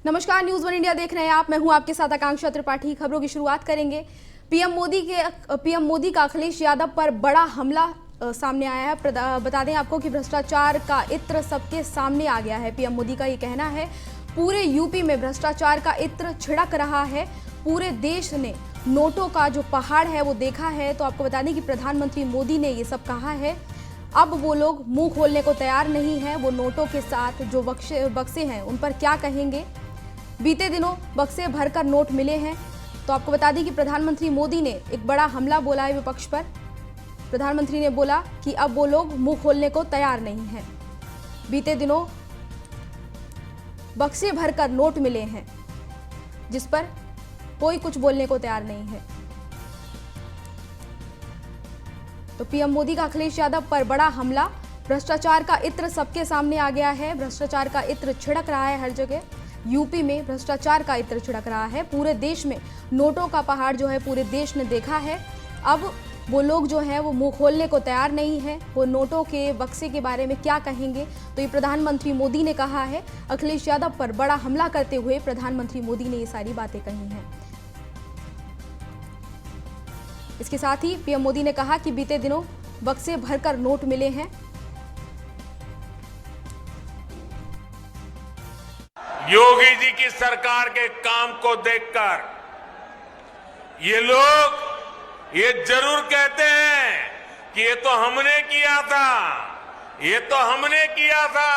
नमस्कार, news one India देख रहे हैं आप। मैं हूं आपके साथ आकांक्षा त्रिपाठी। खबरों की शुरुआत करेंगे। पीएम मोदी का अखिलेश यादव पर बड़ा हमला सामने आया है। बता दें आपको कि भ्रष्टाचार का इत्र सबके सामने आ गया है। पीएम मोदी का ये कहना है पूरे यूपी में भ्रष्टाचार का इत्र छिड़क रहा है। पूरे देश ने नोटों का जो पहाड़ है वो देखा है। तो आपको बता दें कि प्रधानमंत्री मोदी ने ये सब कहा है। अब वो लोग मुंह खोलने को तैयार नहीं है। वो नोटों के साथ जो बक्से हैं उन पर क्या कहेंगे। बीते दिनों बक्से भरकर नोट मिले हैं। तो आपको बता दें कि प्रधानमंत्री मोदी ने एक बड़ा हमला बोला है विपक्ष पर। प्रधानमंत्री ने बोला कि अब वो लोग मुंह खोलने को तैयार नहीं हैं। बीते दिनों बक्से भरकर नोट मिले हैं जिस पर कोई कुछ बोलने को तैयार नहीं है। तो पीएम मोदी का अखिलेश यादव पर बड़ा हमला। भ्रष्टाचार का इत्र सबके सामने आ गया है। भ्रष्टाचार का इत्र छिड़क रहा है हर जगह। यूपी में भ्रष्टाचार का इत्र छिड़क रहा है। पूरे देश में नोटों का पहाड़ जो है पूरे देश ने देखा है। अब वो लोग जो है वो मुंह खोलने को तैयार नहीं है। वो नोटों के बक्से के बारे में क्या कहेंगे। तो ये प्रधानमंत्री मोदी ने कहा है। अखिलेश यादव पर बड़ा हमला करते हुए प्रधानमंत्री मोदी ने ये सारी बातें कही हैं। इसके साथ ही पीएम मोदी ने कहा कि बीते दिनों बक्से भरकर नोट मिले हैं। योगी जी की सरकार के काम को देखकर ये लोग ये जरूर कहते हैं कि ये तो हमने किया था, ये तो हमने किया था।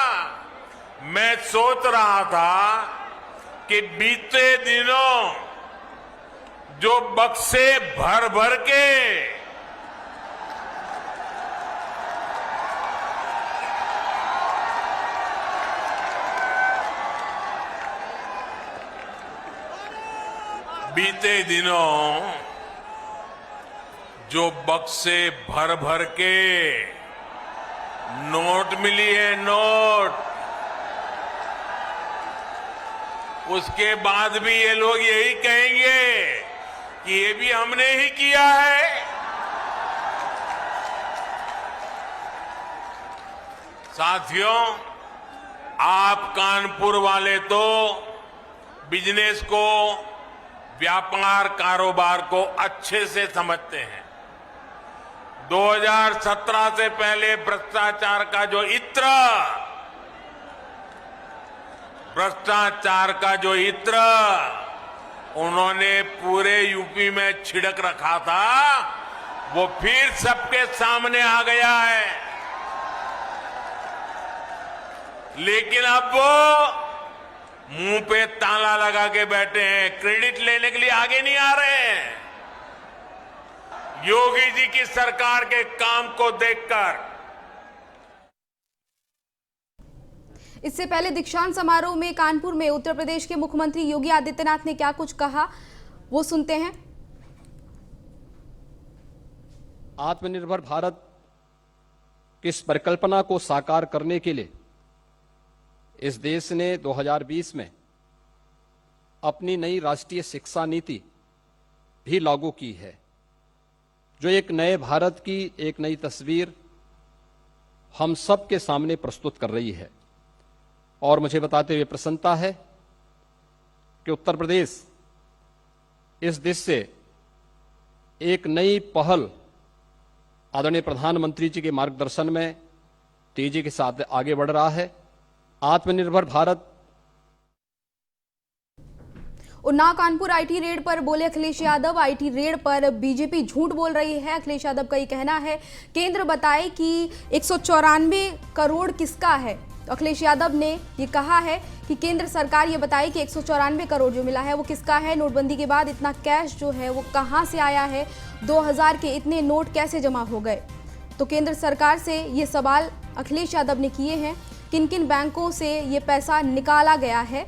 मैं सोच रहा था कि बीते दिनों जो बक्से भर भर के बीते दिनों जो बक्से भर भर के नोट मिली है, नोट, उसके बाद भी ये लोग यही कहेंगे कि ये भी हमने ही किया है। साथियों, आप कानपुर वाले तो बिजनेस को, व्यापार कारोबार को अच्छे से समझते हैं। 2017 से पहले भ्रष्टाचार का जो इत्र उन्होंने पूरे यूपी में छिड़क रखा था, वो फिर सबके सामने आ गया है। लेकिन अब वो मुंह पे ताला लगा के बैठे हैं, क्रेडिट लेने के लिए आगे नहीं आ रहे हैं। योगी जी की सरकार के काम को देखकर। इससे पहले दीक्षांत समारोह में कानपुर में उत्तर प्रदेश के मुख्यमंत्री योगी आदित्यनाथ ने क्या कुछ कहा, वो सुनते हैं। आत्मनिर्भर भारत की इस परिकल्पना को साकार करने के लिए इस देश ने 2020 में अपनी नई राष्ट्रीय शिक्षा नीति भी लागू की है, जो एक नए भारत की एक नई तस्वीर हम सब के सामने प्रस्तुत कर रही है। और मुझे बताते हुए प्रसन्नता है कि उत्तर प्रदेश इस दिशा से एक नई पहल आदरणीय प्रधानमंत्री जी के मार्गदर्शन में तेजी के साथ आगे बढ़ रहा है। आत्मनिर्भर भारत। उन्नाव कानपुर आईटी रेड पर बोले अखिलेश यादव। आईटी रेड पर बीजेपी झूठ बोल रही है। अखिलेश यादव का ये कहना है केंद्र बताए कि 194 करोड़ किसका है। तो अखिलेश यादव ने ये कहा है कि केंद्र सरकार ये बताए कि 194 करोड़ जो मिला है वो किसका है। नोटबंदी के बाद इतना कैश जो है वो कहां से आया है। 2000 के इतने नोट कैसे जमा हो गए। तो केंद्र सरकार से ये सवाल अखिलेश यादव ने किए हैं। किन किन बैंकों से ये पैसा निकाला गया है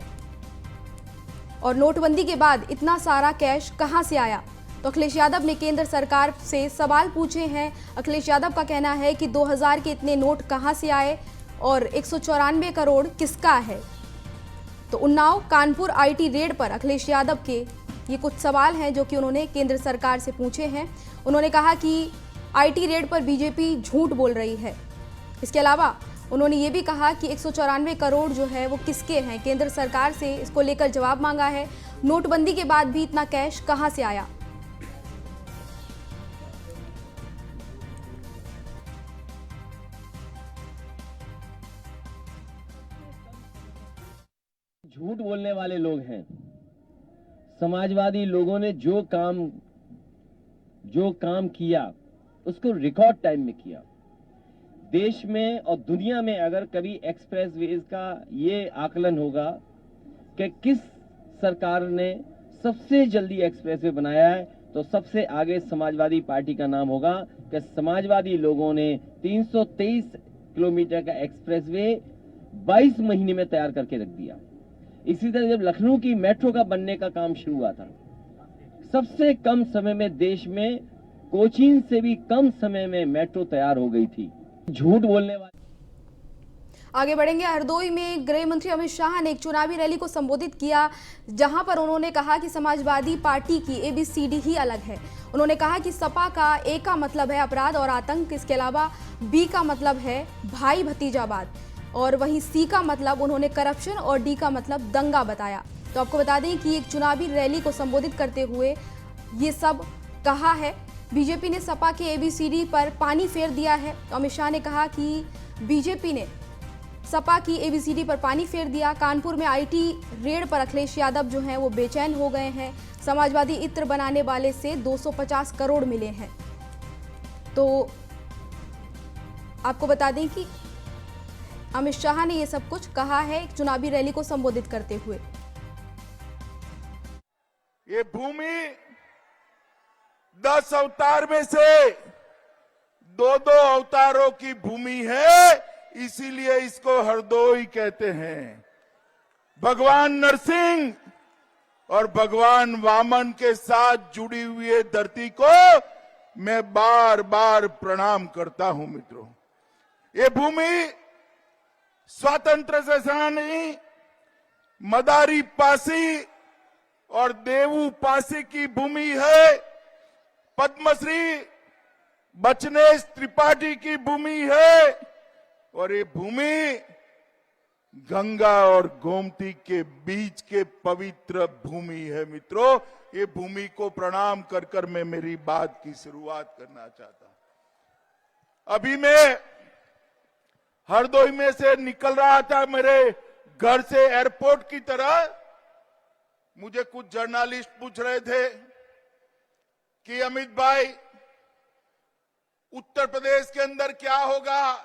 और नोटबंदी के बाद इतना सारा कैश कहां से आया। तो अखिलेश यादव ने केंद्र सरकार से सवाल पूछे हैं। अखिलेश यादव का कहना है कि 2000 के इतने नोट कहां से आए और 194 करोड़ किसका है। तो उन्नाव कानपुर आईटी रेड पर अखिलेश यादव के ये कुछ सवाल हैं जो कि उन्होंने केंद्र सरकार से पूछे हैं। उन्होंने कहा कि आईटी रेड पर बीजेपी झूठ बोल रही है। इसके अलावा उन्होंने ये भी कहा कि 194 करोड़ जो है वो किसके हैं, केंद्र सरकार से इसको लेकर जवाब मांगा है। नोटबंदी के बाद भी इतना कैश कहां से आया। झूठ बोलने वाले लोग हैं। समाजवादी लोगों ने जो काम किया उसको रिकॉर्ड टाइम में किया। देश में और दुनिया में अगर कभी एक्सप्रेसवेज का ये आकलन होगा कि किस सरकार ने सबसे जल्दी एक्सप्रेसवे बनाया है, तो सबसे आगे समाजवादी पार्टी का नाम होगा कि समाजवादी लोगों ने 323 किलोमीटर का एक्सप्रेसवे 22 महीने में तैयार करके रख दिया। इसी तरह जब लखनऊ की मेट्रो का बनने का काम शुरू हुआ था, सबसे कम समय में देश में कोचीन से भी कम समय में मेट्रो तैयार हो गई थी। झूठ बोलने वाले। आगे बढ़ेंगे। हरदोई में गृह मंत्री अमित शाह ने एक चुनावी रैली को संबोधित किया, जहां पर उन्होंने कहा कि समाजवादी पार्टी की ABCD ही अलग है। उन्होंने कहा कि सपा का A का मतलब है अपराध और आतंक, इसके अलावा B का मतलब है भाई भतीजावाद, और वहीं C का मतलब उन्होंने करप्शन और D का मतलब दंगा बताया। तो आपको बता दें कि एक चुनावी रैली को संबोधित करते हुए ये सब कहा है। बीजेपी ने सपा के ABCD पर पानी फेर दिया है। तो अमित शाह ने कहा कि बीजेपी ने सपा की ABCD पर पानी फेर दिया। कानपुर में IT रेड पर अखिलेश यादव जो हैं वो बेचैन हो गए हैं। समाजवादी इत्र बनाने वाले से 250 करोड़ मिले हैं। तो आपको बता दें कि अमित शाह ने ये सब कुछ कहा है एक चुनावी रैली को संबोधित करते हुए। ये भूमि 10 अवतार में से 2-2 अवतारों की भूमि है, इसीलिए इसको हरदोई कहते हैं। भगवान नरसिंह और भगवान वामन के साथ जुड़ी हुई धरती को मैं बार बार प्रणाम करता हूं मित्रों। ये भूमि स्वतंत्र सेनानी मदारी पासी और देवू पासी की भूमि है। पद्मश्री बचनेश त्रिपाठी की भूमि है, और ये भूमि गंगा और गोमती के बीच के पवित्र भूमि है मित्रों। ये भूमि को प्रणाम कर कर मैं मेरी बात की शुरुआत करना चाहता। अभी मैं हरदोई में से निकल रहा था मेरे घर से एयरपोर्ट की तरह। मुझे कुछ जर्नलिस्ट पूछ रहे थे कि अमित भाई उत्तर प्रदेश के अंदर क्या होगा।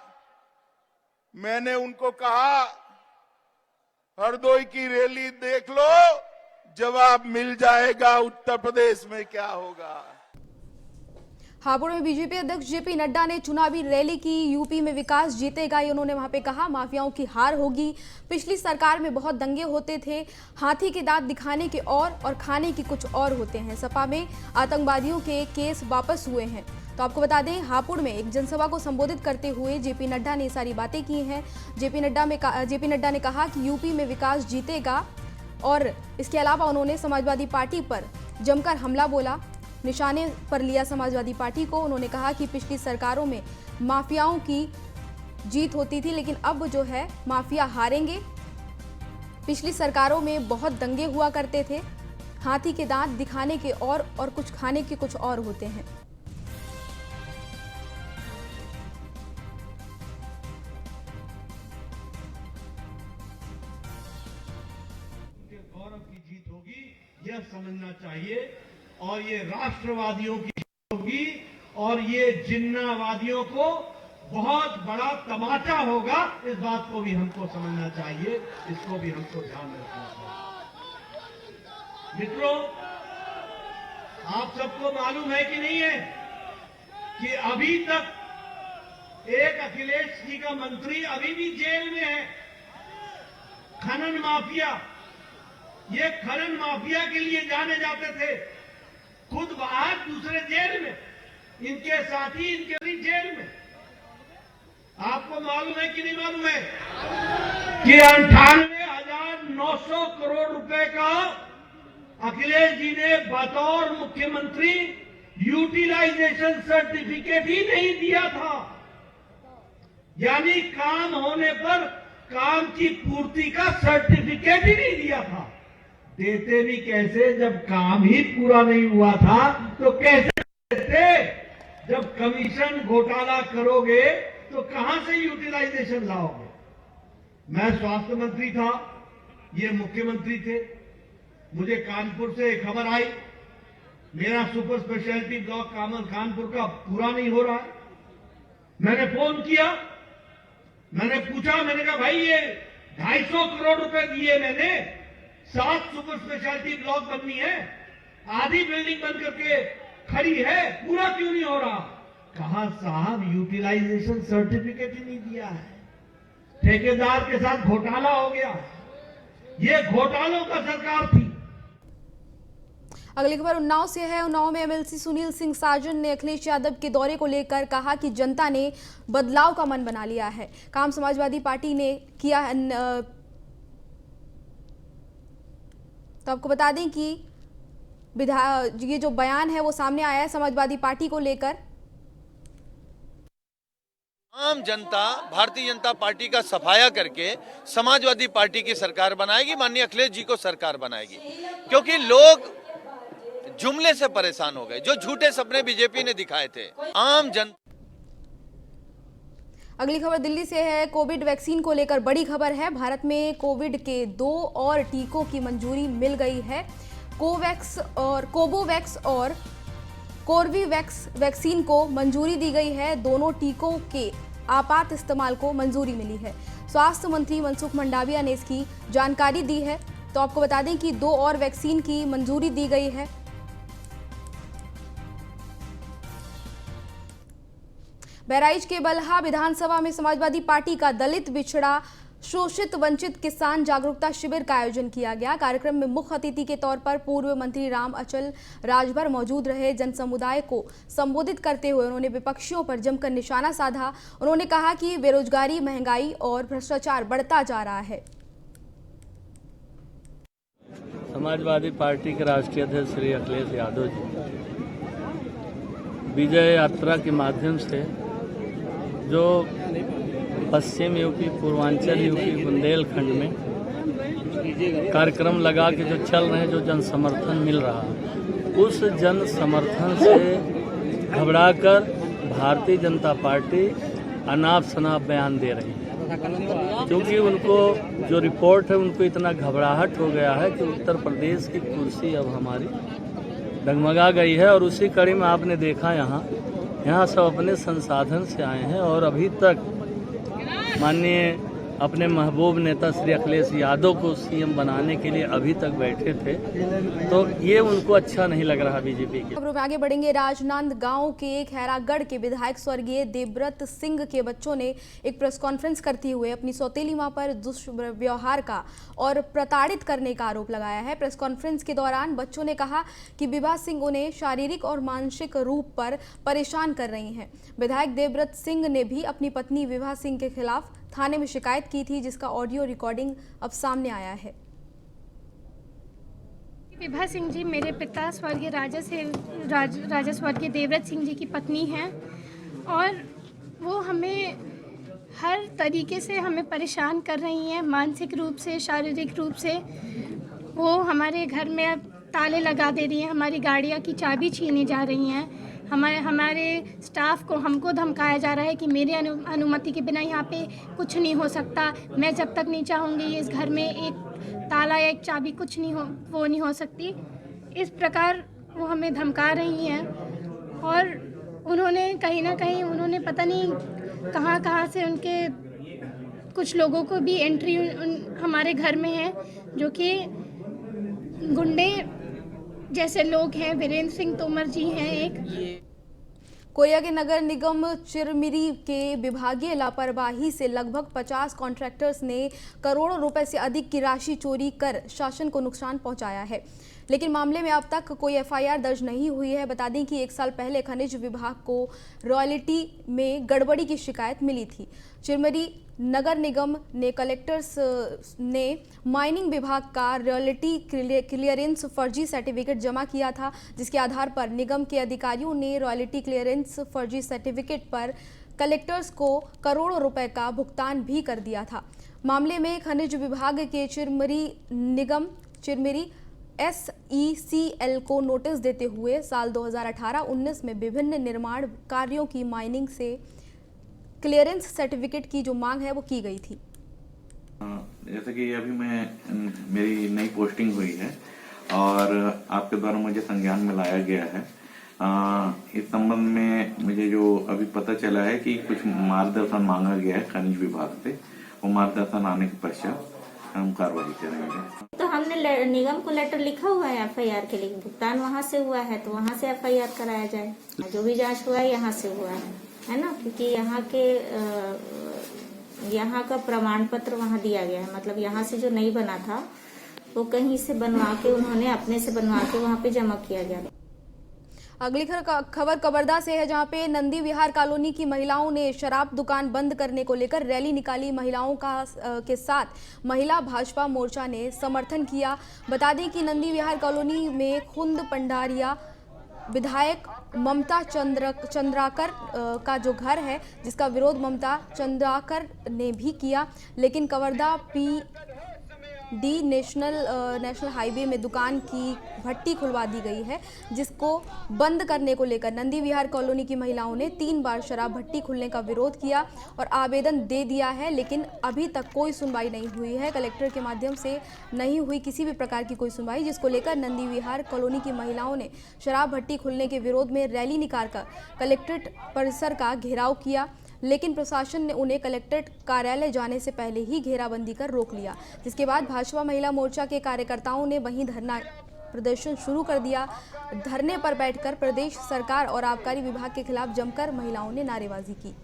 मैंने उनको कहा हरदोई की रैली देख लो, जवाब मिल जाएगा उत्तर प्रदेश में क्या होगा। हापुड़ में बीजेपी अध्यक्ष जेपी नड्डा ने चुनावी रैली की। यूपी में विकास जीतेगा, ये उन्होंने वहां पे कहा। माफियाओं की हार होगी। पिछली सरकार में बहुत दंगे होते थे, हाथी के दांत दिखाने के और खाने की कुछ और होते हैं। सपा में आतंकवादियों के केस वापस हुए हैं। तो आपको बता दें, हापुड़ में एक जनसभा को संबोधित करते हुए जेपी नड्डा ने सारी बातें की हैं। जेपी नड्डा ने कहा कि यूपी में विकास जीतेगा, और इसके अलावा उन्होंने समाजवादी पार्टी पर जमकर हमला बोला, निशाने पर लिया समाजवादी पार्टी को। उन्होंने कहा कि पिछली सरकारों में माफियाओं की जीत होती थी, लेकिन अब जो है माफिया हारेंगे। पिछली सरकारों में बहुत दंगे हुआ करते थे, हाथी के दांत दिखाने के और कुछ खाने के कुछ और होते हैं। गौरव की जीत होगी यह समझना चाहिए, और ये राष्ट्रवादियों की जीत होगी, और ये जिन्नावादियों को बहुत बड़ा तमाचा होगा। इस बात को भी हमको समझना चाहिए, इसको भी हमको ध्यान रखना चाहिए। मित्रों, आप सबको मालूम है कि नहीं है कि अभी तक एक अखिलेश जी का मंत्री अभी भी जेल में है। खनन माफिया, ये खनन माफिया के लिए जाने जाते थे, खुद बाहर दूसरे जेल में, इनके साथी इनके भी जेल में। आपको मालूम है कि नहीं मालूम है कि 98,900 करोड़ रुपए का अखिलेश जी ने बतौर मुख्यमंत्री यूटिलाइजेशन सर्टिफिकेट ही नहीं दिया था। यानी काम होने पर काम की पूर्ति का सर्टिफिकेट ही नहीं दिया था। देते भी कैसे जब काम ही पूरा नहीं हुआ था, तो कैसे देते? जब कमीशन घोटाला करोगे तो कहां से यूटिलाइजेशन लाओगे? मैं स्वास्थ्य मंत्री था, ये मुख्यमंत्री थे। मुझे कानपुर से एक खबर आई, मेरा सुपर स्पेशलिटी ब्लॉक कानपुर का पूरा नहीं हो रहा है। मैंने फोन किया, मैंने पूछा, मैंने कहा भाई ये 250 करोड़ रुपए दिए मैंने, 7 सुपर स्पेशलिटी ब्लॉक बननी है, आधी बिल्डिंग बन करके खड़ी है, पूरा क्यों नहीं हो रहा? कहा साहब यूटिलाइजेशन सर्टिफिकेट ही नहीं दिया है, ठेकेदार के साथ घोटाला हो गया। ये घोटालों का सरकार थी। अगली खबर उन्नाव से है। उन्नाव में एमएलसी सुनील सिंह साजन ने अखिलेश यादव के दौरे को लेकर कहा कि जनता ने बदलाव का मन बना लिया है। काम समाजवादी पार्टी ने किया। तो आपको बता दें कि ये जो बयान है वो सामने आया है समाजवादी पार्टी को लेकर। आम जनता भारतीय जनता पार्टी का सफाया करके समाजवादी पार्टी की सरकार बनाएगी, माननीय अखिलेश जी को सरकार बनाएगी, क्योंकि लोग जुमले से परेशान हो गए, जो झूठे सपने बीजेपी ने दिखाए थे। आम जनता। अगली खबर दिल्ली से है। कोविड वैक्सीन को लेकर बड़ी खबर है। भारत में कोविड के 2 और टीकों की मंजूरी मिल गई है। कोवोवैक्स और कोर्बीवैक्स वैक्सीन को मंजूरी दी गई है। दोनों टीकों के आपात इस्तेमाल को मंजूरी मिली है। स्वास्थ्य मंत्री मनसुख मंडाविया ने इसकी जानकारी दी है। तो आपको बता दें कि 2 और वैक्सीन की मंजूरी दी गई है। बहराइच के बलहा विधानसभा में समाजवादी पार्टी का दलित, बिछड़ा, शोषित, वंचित किसान जागरूकता शिविर का आयोजन किया गया। कार्यक्रम में मुख्य अतिथि के तौर पर पूर्व मंत्री राम अचल राजभर मौजूद रहे। जन समुदाय को संबोधित करते हुए उन्होंने विपक्षियों पर जमकर निशाना साधा। उन्होंने कहा कि बेरोजगारी, महंगाई और भ्रष्टाचार बढ़ता जा रहा है। समाजवादी पार्टी के राष्ट्रीय अध्यक्ष श्री अखिलेश यादव जी विजय यात्रा के माध्यम से जो पश्चिम यूपी, पूर्वांचल यूपी, बुंदेलखंड में कार्यक्रम लगा के जो चल रहे हैं, जो जन समर्थन मिल रहा है, उस जन समर्थन से घबराकर भारतीय जनता पार्टी अनाप शनाप बयान दे रही है। क्योंकि उनको जो रिपोर्ट है, उनको इतना घबराहट हो गया है कि उत्तर प्रदेश की कुर्सी अब हमारी डगमगा गई है। और उसी कड़ी में आपने देखा यहाँ सब अपने संसाधन से आए हैं और अभी तक माननीय अपने महबूब नेता श्री अखिलेश यादव को सीएम बनाने के लिए अभी तक बैठे थे, तो ये उनको अच्छा नहीं लग रहा बीजेपी के। खबरों में आगे बढ़ेंगे। राजनांदगांव के खैरागढ़ के विधायक स्वर्गीय देवव्रत सिंह के बच्चों ने एक प्रेस कॉन्फ्रेंस करते हुए अपनी सौतेली मां पर दुष्व्यवहार का और प्रताड़ित करने का आरोप लगाया है। प्रेस कॉन्फ्रेंस के दौरान बच्चों ने कहा कि विभा सिंह उन्हें शारीरिक और मानसिक रूप पर परेशान कर रही हैं। विधायक देवव्रत सिंह ने भी अपनी पत्नी विभा सिंह के खिलाफ थाने में शिकायत की थी, जिसका ऑडियो रिकॉर्डिंग अब सामने आया है। विभा सिंह जी मेरे पिता स्वर्गीय राजा स्वर्गीय देवव्रत सिंह जी की पत्नी हैं और वो हमें हर तरीके से हमें परेशान कर रही हैं, मानसिक रूप से, शारीरिक रूप से। वो हमारे घर में अब ताले लगा दे रही हैं, हमारी गाड़ियाँ की चाबी छीने जा रही हैं, हमारे स्टाफ को हमको धमकाया जा रहा है कि मेरे अनुमति के बिना यहाँ पे कुछ नहीं हो सकता। मैं जब तक नहीं चाहूँगी इस घर में एक ताला या एक चाबी कुछ नहीं हो सकती। इस प्रकार वो हमें धमका रही हैं और उन्होंने कहीं ना कहीं उन्होंने पता नहीं कहाँ से उनके कुछ लोगों को भी एंट्री हमारे घर में है, जो कि गुंडे जैसे लोग हैं। वीरेंद्र सिंह तोमर जी हैं एक। कोरिया के नगर निगम चिरमिरी के विभागीय लापरवाही से लगभग 50 कॉन्ट्रैक्टर्स ने करोड़ों रुपए से अधिक की राशि चोरी कर शासन को नुकसान पहुंचाया है, लेकिन मामले में अब तक कोई एफआईआर दर्ज नहीं हुई है। बता दें कि 1 साल पहले खनिज विभाग को रॉयल्टी में गड़बड़ी की शिकायत मिली थी। चिरमिरी नगर निगम ने कलेक्टर्स ने माइनिंग विभाग का रॉयल्टी क्लियरेंस फर्जी सर्टिफिकेट जमा किया था, जिसके आधार पर निगम के अधिकारियों ने रॉयल्टी क्लियरेंस फर्जी सर्टिफिकेट पर कलेक्टर्स को करोड़ों रुपए का भुगतान भी कर दिया था। मामले में खनिज विभाग के चिरमिरी SECL को नोटिस देते हुए साल 2018-19 में विभिन्न निर्माण कार्यों की माइनिंग से क्लियरेंस सर्टिफिकेट की जो मांग है वो की गई थी। जैसे कि अभी मेरी नई पोस्टिंग हुई है और आपके द्वारा मुझे संज्ञान में लाया गया है। इस संबंध में मुझे जो अभी पता चला है कि कुछ मार्गदर्शन मांगा गया है खनिज विभाग से। वो मार्गदर्शन आने के पश्चात हम कार्रवाई करेंगे। तो हमने निगम को लेटर लिखा हुआ है FIR के लिए, भुगतान वहाँ से हुआ है तो वहाँ से FIR कराया जाए। जो भी जांच हुआ है यहाँ से हुआ है ना, क्योंकि यहाँ का प्रमाण पत्र वहाँ दिया गया है। मतलब यहाँ से जो नहीं बना था वो कहीं से बनवा के उन्होंने अपने से बनवा के वहाँ पे जमा किया गया। अगली खबर कवर्धा से है, जहां पे नंदी विहार कॉलोनी की महिलाओं ने शराब दुकान बंद करने को लेकर रैली निकाली। महिलाओं के साथ महिला भाजपा मोर्चा ने समर्थन किया। बता दें कि नंदी विहार कॉलोनी में खुंद पंडारिया विधायक ममता चंद्राकर का जो घर है, जिसका विरोध ममता चंद्राकर ने भी किया, लेकिन कवर्धा PD नेशनल हाईवे में दुकान की भट्टी खुलवा दी गई है, जिसको बंद करने को लेकर नंदी विहार कॉलोनी की महिलाओं ने 3 बार शराब भट्टी खुलने का विरोध किया और आवेदन दे दिया है, लेकिन अभी तक कोई सुनवाई नहीं हुई है। कलेक्टर के माध्यम से नहीं हुई किसी भी प्रकार की कोई सुनवाई, जिसको लेकर नंदी विहार कॉलोनी की महिलाओं ने शराब भट्टी खुलने के विरोध में रैली निकालकर कलेक्ट्रेट परिसर का घेराव किया, लेकिन प्रशासन ने उन्हें कलेक्ट्रेट कार्यालय जाने से पहले ही घेराबंदी कर रोक लिया। जिसके बाद भाजपा महिला मोर्चा के कार्यकर्ताओं ने वहीं धरना प्रदर्शन शुरू कर दिया। धरने पर बैठकर प्रदेश सरकार और आबकारी विभाग के खिलाफ जमकर महिलाओं ने नारेबाजी की।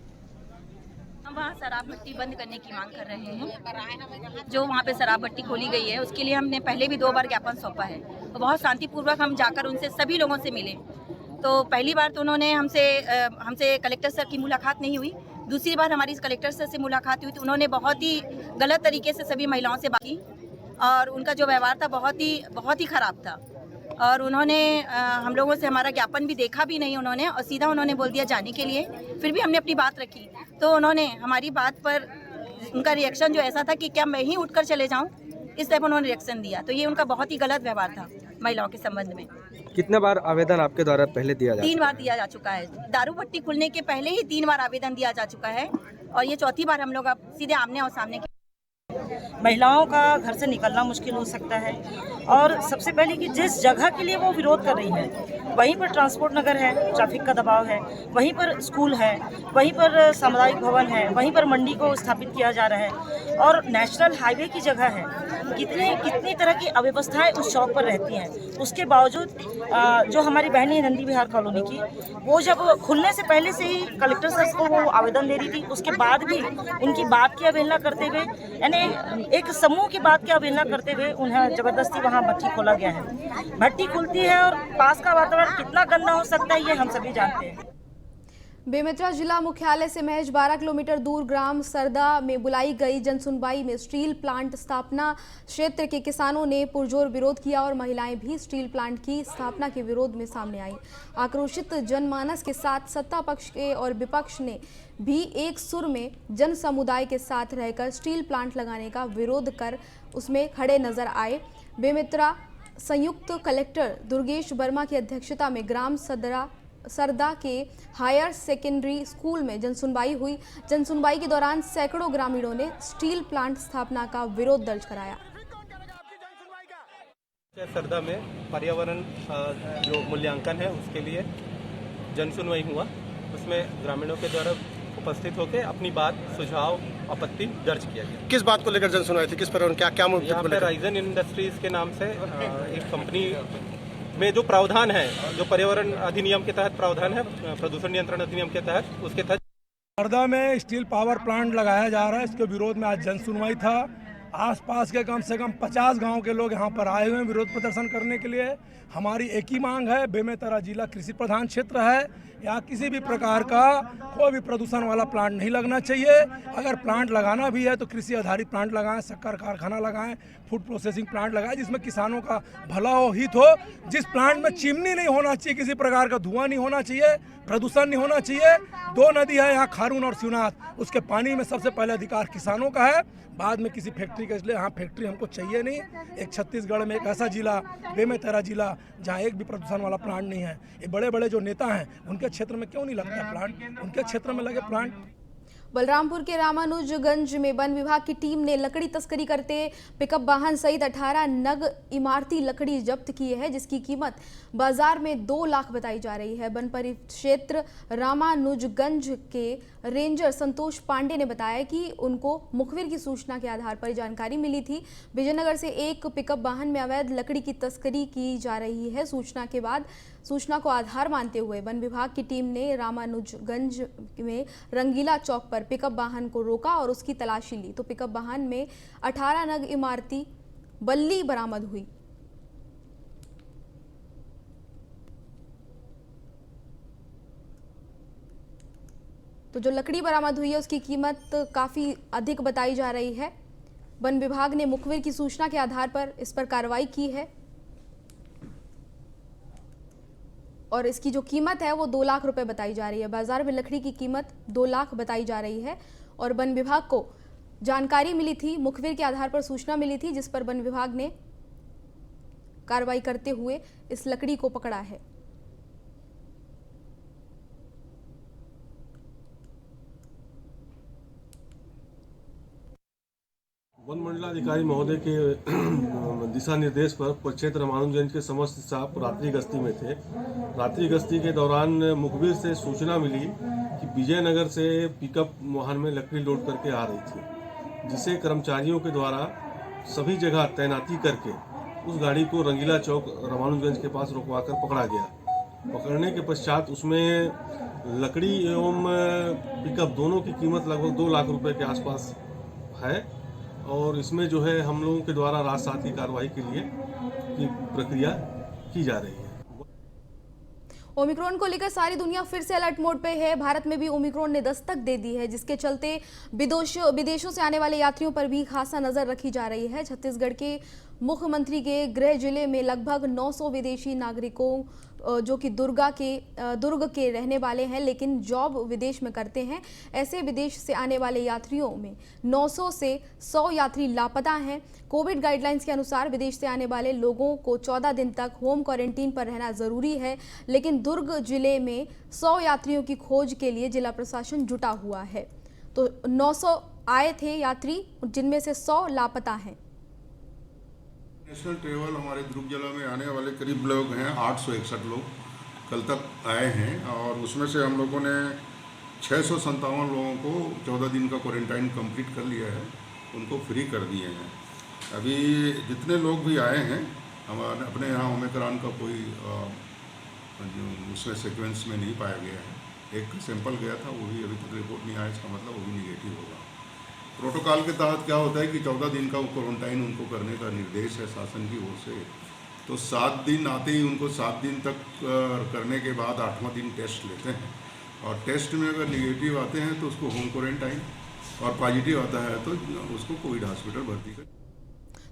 हम वहाँ शराब भट्टी बंद करने की मांग कर रहे हैं। जो वहाँ पे शराब भट्टी खोली गई है उसके लिए हमने पहले भी 2 बार ज्ञापन सौंपा है। तो बहुत शांतिपूर्वक हम जाकर उनसे सभी लोगों से मिले। तो पहली बार तो उन्होंने हमसे कलेक्टर सर की मुलाकात नहीं हुई। दूसरी बार हमारी कलेक्टर सर से मुलाकात हुई तो उन्होंने बहुत ही गलत तरीके से सभी महिलाओं से बात की और उनका जो व्यवहार था बहुत ही ख़राब था। और उन्होंने हम लोगों से हमारा ज्ञापन भी देखा भी नहीं उन्होंने, और सीधा उन्होंने बोल दिया जाने के लिए। फिर भी हमने अपनी बात रखी तो उन्होंने हमारी बात पर उनका रिएक्शन जो ऐसा था कि क्या मैं ही उठकर चले जाऊं, इस टाइप उन्होंने रिएक्शन दिया। तो ये उनका बहुत ही गलत व्यवहार था महिलाओं के संबंध में। कितने बार आवेदन आपके द्वारा पहले दिया जा 3 बार दिया जा चुका है। दारू भट्टी खुलने के पहले ही 3 बार आवेदन दिया जा चुका है और ये चौथी बार हम लोग अब सीधे आमने और सामने। महिलाओं का घर से निकलना मुश्किल हो सकता है और सबसे पहले कि जिस जगह के लिए वो विरोध कर रही है वहीं पर ट्रांसपोर्ट नगर है, ट्रैफिक का दबाव है, वहीं पर स्कूल है, वहीं पर सामुदायिक भवन है, वहीं पर मंडी को स्थापित किया जा रहा है और नेशनल हाईवे की जगह है। कितनी तरह की अव्यवस्थाएं उस चौक पर रहती हैं। उसके बावजूद जो हमारी बहनी है नंदी विहार कॉलोनी की, वो जब खुलने से पहले से ही कलेक्टर सर को वो आवेदन दे रही थी, उसके बाद भी उनकी बात की अवहेलना करते हुए, यानी एक समूह की बात की अवहेलना करते हुए उन्हें जबरदस्ती वहाँ भट्टी खोला गया है। भट्टी खुलती है और पास का वातावरण कितना गंदा हो सकता है ये हम सभी जानते हैं। बेमेतरा जिला मुख्यालय से महज 12 किलोमीटर दूर ग्राम सरदा में बुलाई गई जनसुनवाई में स्टील प्लांट स्थापना क्षेत्र के किसानों ने पुरजोर विरोध किया और महिलाएं भी स्टील प्लांट की स्थापना के विरोध में सामने आई। आक्रोशित जनमानस के साथ सत्ता पक्ष के और विपक्ष ने भी एक सुर में जन समुदाय के साथ रहकर स्टील प्लांट लगाने का विरोध कर उसमें खड़े नजर आए। बेमेतरा संयुक्त कलेक्टर दुर्गेश वर्मा की अध्यक्षता में ग्राम सरदा के हायर सेकेंडरी स्कूल में जनसुनवाई हुई। जनसुनवाई के दौरान सैकड़ों ग्रामीणों ने स्टील प्लांट स्थापना का विरोध दर्ज कराया। सरदा में पर्यावरण जो मूल्यांकन है उसके लिए जनसुनवाई हुआ। उसमें ग्रामीणों के द्वारा उपस्थित होकर अपनी बात, सुझाव, आपत्ति दर्ज किया गया। किस बात को लेकर जनसुनवाई थी? किस पर क्या यहाँ पे राइजन इंडस्ट्रीज के नाम से एक कंपनी में जो प्रावधान है, जो पर्यावरण अधिनियम के तहत प्रावधान है, प्रदूषण नियंत्रण अधिनियम के तहत, उसके तहत सरदा में स्टील पावर प्लांट लगाया जा रहा है। इसके विरोध में आज जनसुनवाई था आसपास के कम से कम 50 गांव के लोग यहाँ पर आए हुए हैं विरोध प्रदर्शन करने के लिए। हमारी एक ही मांग है, बेमेतरा जिला कृषि प्रधान क्षेत्र है, यहाँ किसी भी प्रकार का कोई भी प्रदूषण वाला प्लांट नहीं लगना चाहिए। अगर प्लांट लगाना भी है तो कृषि आधारित प्लांट लगाएं, शक्कर कारखाना लगाएं, फूड प्रोसेसिंग प्लांट लगाएं जिसमें किसानों का भला हो, हित हो। जिस प्लांट में चिमनी नहीं होना चाहिए, किसी प्रकार का धुआं नहीं होना चाहिए, प्रदूषण नहीं होना चाहिए। 2 नदी है यहाँ, खारून और शिवनाथ, उसके पानी में सबसे पहले अधिकार किसानों का है, बाद में किसी फैक्ट्री का। इसलिए यहाँ फैक्ट्री हमको चाहिए नहीं। एक छत्तीसगढ़ में एक ऐसा जिला, बेमेतरा जिला, जहाँ एक भी प्रदूषण वाला प्लांट नहीं है। ये बड़े बड़े जो नेता हैं उनके क्षेत्र में क्यों नहीं लगता प्लांट, उनके क्षेत्र में लगे प्लांट। बलरामपुर के रामानुजगंज में वन विभाग की टीम ने लकड़ी तस्करी करते पिकअप वाहन सहित 18 नग इमारती लकड़ी जब्त की है, जिसकी कीमत बाजार में 2 लाख बताई जा रही है। वन परिक्षेत्र रामानुजगंज के रेंजर संतोष पांडे ने बताया कि उनको मुखबिर की सूचना के आधार पर जानकारी मिली थी। विजयनगर से एक पिकअप वाहन में अवैध लकड़ी की तस्करी की जा रही है। सूचना को आधार मानते हुए वन विभाग की टीम ने रामानुजगंज में रंगीला चौक पर पिकअप वाहन को रोका और उसकी तलाशी ली तो पिकअप वाहन में 18 नग इमारती बल्ली बरामद हुई। तो जो लकड़ी बरामद हुई है उसकी कीमत काफी अधिक बताई जा रही है। वन विभाग ने मुखबिर की सूचना के आधार पर इस पर कार्रवाई की है और इसकी जो कीमत है वो 2 लाख रुपए बताई जा रही है। बाजार में लकड़ी की कीमत 2 लाख बताई जा रही है और वन विभाग को जानकारी मिली थी, मुखबिर के आधार पर सूचना मिली थी, जिस पर वन विभाग ने कार्रवाई करते हुए इस लकड़ी को पकड़ा है। वन मंडलाधिकारी महोदय के दिशा निर्देश पर परिक्षेत्र रामानुजगंज के समस्त स्टाफ रात्रि गश्ती में थे। रात्रि गश्ती के दौरान मुखबिर से सूचना मिली कि विजयनगर से पिकअप वाहन में लकड़ी लोड करके आ रही थी, जिसे कर्मचारियों के द्वारा सभी जगह तैनाती करके उस गाड़ी को रंगीला चौक रामानुजगंज के पास रुकवाकर पकड़ा गया। पकड़ने के पश्चात उसमें लकड़ी एवं पिकअप दोनों की कीमत लगभग 2 लाख रुपए के आसपास है और इसमें जो है हम लोगों के द्वारा राजसात की कार्रवाई के लिए की प्रक्रिया की जा रही है। ओमिक्रॉन को लेकर सारी दुनिया फिर से अलर्ट मोड पे है। भारत में भी ओमिक्रॉन ने दस्तक दे दी है, जिसके चलते विदेशों से आने वाले यात्रियों पर भी खासा नजर रखी जा रही है। छत्तीसगढ़ के मुख्यमंत्री के गृह जिले में लगभग 900 विदेशी नागरिकों जो कि दुर्ग के रहने वाले हैं लेकिन जॉब विदेश में करते हैं, ऐसे विदेश से आने वाले यात्रियों में 900 से 100 यात्री लापता हैं। कोविड गाइडलाइंस के अनुसार विदेश से आने वाले लोगों को 14 दिन तक होम क्वारंटीन पर रहना जरूरी है, लेकिन दुर्ग जिले में 100 यात्रियों की खोज के लिए जिला प्रशासन जुटा हुआ है। तो 900 आए थे यात्री, जिनमें से 100 लापता हैं। नेशनल ट्रेवल हमारे दुर्ग जिला में आने वाले करीब लोग हैं 861 लोग कल तक आए हैं और उसमें से हम लोगों ने 657 लोगों को 14 दिन का क्वारंटाइन कंप्लीट कर लिया है, उनको फ्री कर दिए हैं। अभी जितने लोग भी आए हैं हमारे अपने यहाँ ओमिक्रॉन का कोई उसमें सीक्वेंस में नहीं पाया गया है। एक सैंपल गया था, वो भी अभी तक रिपोर्ट नहीं आया, इसका मतलब वो भी निगेटिव होगा। प्रोटोकॉल के तहत क्या होता है कि 14 दिन का क्वारंटाइन उनको करने का निर्देश है शासन की ओर से, तो 7 दिन आते ही उनको 7 दिन तक करने के बाद 8वां दिन टेस्ट लेते हैं और टेस्ट में अगर निगेटिव आते हैं तो उसको होम क्वारंटाइन और पॉजिटिव आता है तो उसको कोविड हॉस्पिटल भर्ती करें।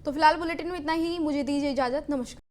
तो फिलहाल बुलेटिन में इतना ही, मुझे दीजिए इजाजत, नमस्कार।